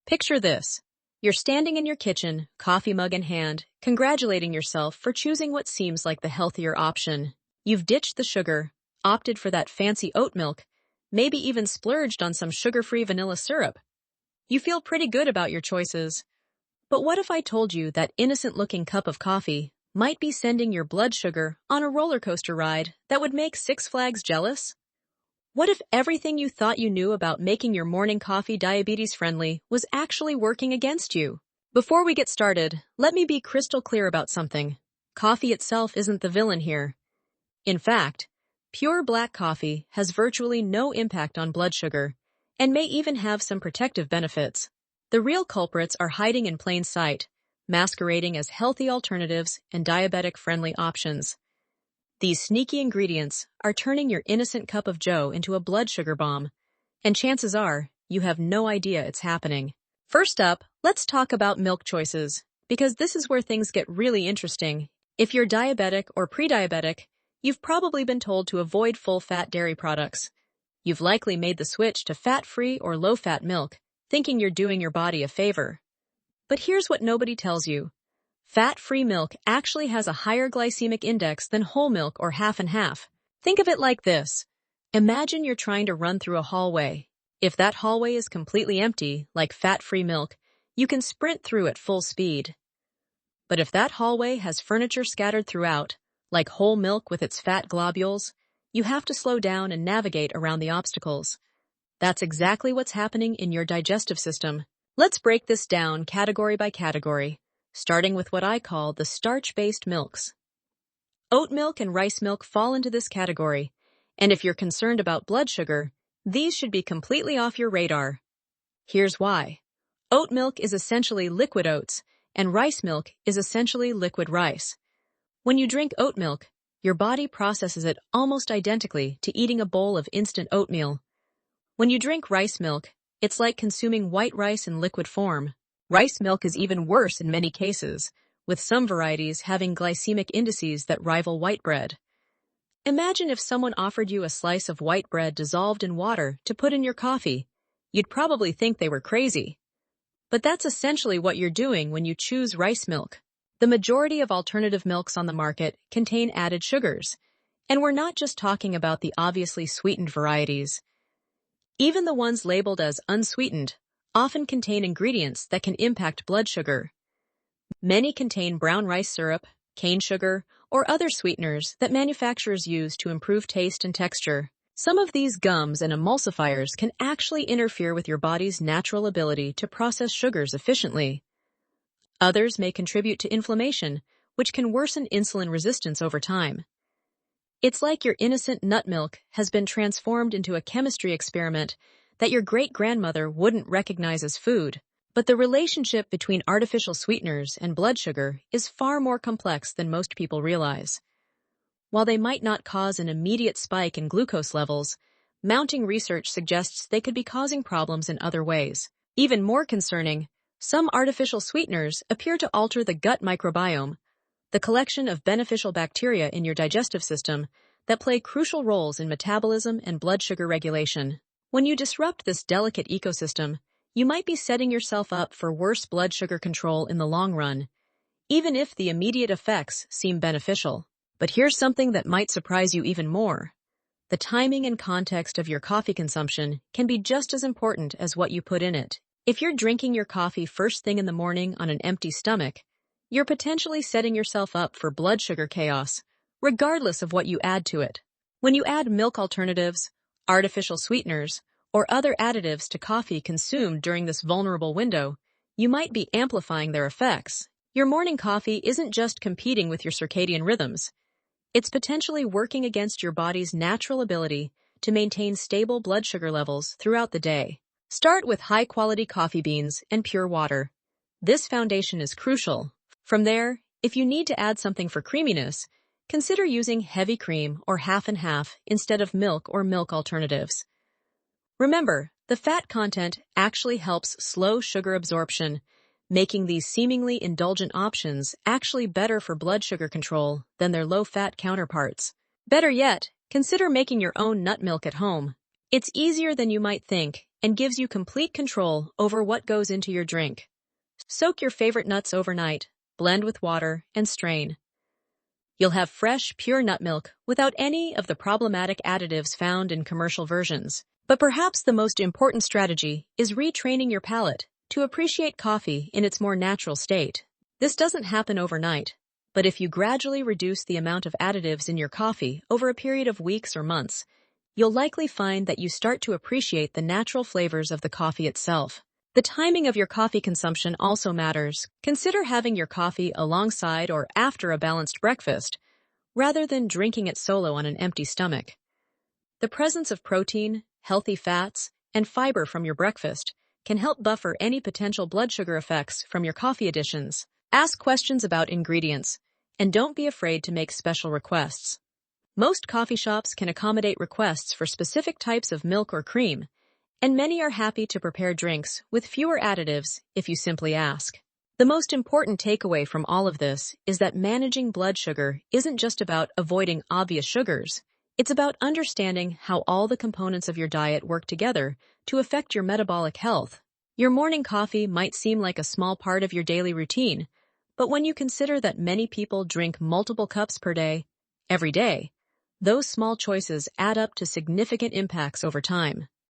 Picture this. You're standing in your kitchen, coffee mug in hand, congratulating yourself for choosing what seems like the healthier option. You've ditched the sugar, opted for that fancy oat milk, maybe even splurged on some sugar-free vanilla syrup. You feel pretty good about your choices. But what if I told you that innocent-looking cup of coffee might be sending your blood sugar on a roller coaster ride that would make Six Flags jealous? What if everything you thought you knew about making your morning coffee diabetes-friendly was actually working against you? Before we get started, let me be crystal clear about something. Coffee itself isn't the villain here. In fact, pure black coffee has virtually no impact on blood sugar and may even have some protective benefits. The real culprits are hiding in plain sight, masquerading as healthy alternatives and diabetic-friendly options. These sneaky ingredients are turning your innocent cup of joe into a blood sugar bomb, and chances are you have no idea it's happening. First up, let's talk about milk choices, because this is where things get really interesting. If you're diabetic or pre-diabetic, you've probably been told to avoid full-fat dairy products. You've likely made the switch to fat-free or low-fat milk, thinking you're doing your body a favor. But here's what nobody tells you. Fat-free milk actually has a higher glycemic index than whole milk or half and half. Think of it like this. Imagine you're trying to run through a hallway. If that hallway is completely empty, like fat-free milk, you can sprint through at full speed. But if that hallway has furniture scattered throughout, like whole milk with its fat globules, you have to slow down and navigate around the obstacles. That's exactly what's happening in your digestive system. Let's break this down category by category, starting with what I call the starch-based milks. Oat milk and rice milk fall into this category, and if you're concerned about blood sugar, these should be completely off your radar. Here's why. Oat milk is essentially liquid oats, and rice milk is essentially liquid rice. When you drink oat milk, your body processes it almost identically to eating a bowl of instant oatmeal. When you drink rice milk, it's like consuming white rice in liquid form. Rice milk is even worse in many cases, with some varieties having glycemic indices that rival white bread. Imagine if someone offered you a slice of white bread dissolved in water to put in your coffee. You'd probably think they were crazy. But that's essentially what you're doing when you choose rice milk. The majority of alternative milks on the market contain added sugars, and we're not just talking about the obviously sweetened varieties. Even the ones labeled as unsweetened often contain ingredients that can impact blood sugar. Many contain brown rice syrup, cane sugar, or other sweeteners that manufacturers use to improve taste and texture. Some of these gums and emulsifiers can actually interfere with your body's natural ability to process sugars efficiently. Others may contribute to inflammation, which can worsen insulin resistance over time. It's like your innocent nut milk has been transformed into a chemistry experiment that your great-grandmother wouldn't recognize as food. But the relationship between artificial sweeteners and blood sugar is far more complex than most people realize. While they might not cause an immediate spike in glucose levels, mounting research suggests they could be causing problems in other ways. Even more concerning, some artificial sweeteners appear to alter the gut microbiome, the collection of beneficial bacteria in your digestive system that play crucial roles in metabolism and blood sugar regulation. When you disrupt this delicate ecosystem, you might be setting yourself up for worse blood sugar control in the long run, even if the immediate effects seem beneficial. But here's something that might surprise you even more. The timing and context of your coffee consumption can be just as important as what you put in it. If you're drinking your coffee first thing in the morning on an empty stomach, you're potentially setting yourself up for blood sugar chaos, regardless of what you add to it. When you add milk alternatives, artificial sweeteners, or other additives to coffee consumed during this vulnerable window, you might be amplifying their effects. Your morning coffee isn't just competing with your circadian rhythms. It's potentially working against your body's natural ability to maintain stable blood sugar levels throughout the day. Start with high-quality coffee beans and pure water. This foundation is crucial. From there, if you need to add something for creaminess, consider using heavy cream or half and half instead of milk or milk alternatives. Remember, the fat content actually helps slow sugar absorption, making these seemingly indulgent options actually better for blood sugar control than their low-fat counterparts. Better yet, consider making your own nut milk at home. It's easier than you might think, and gives you complete control over what goes into your drink. Soak your favorite nuts overnight, blend with water, and strain. You'll have fresh, pure nut milk without any of the problematic additives found in commercial versions. But perhaps the most important strategy is retraining your palate to appreciate coffee in its more natural state. This doesn't happen overnight, but if you gradually reduce the amount of additives in your coffee over a period of weeks or months, you'll likely find that you start to appreciate the natural flavors of the coffee itself. The timing of your coffee consumption also matters. Consider having your coffee alongside or after a balanced breakfast, rather than drinking it solo on an empty stomach. The presence of protein, healthy fats, and fiber from your breakfast can help buffer any potential blood sugar effects from your coffee additions. Ask questions about ingredients, and don't be afraid to make special requests. Most coffee shops can accommodate requests for specific types of milk or cream, and many are happy to prepare drinks with fewer additives if you simply ask. The most important takeaway from all of this is that managing blood sugar isn't just about avoiding obvious sugars. It's about understanding how all the components of your diet work together to affect your metabolic health. Your morning coffee might seem like a small part of your daily routine, but when you consider that many people drink multiple cups per day, every day, those small choices add up to significant impacts over time.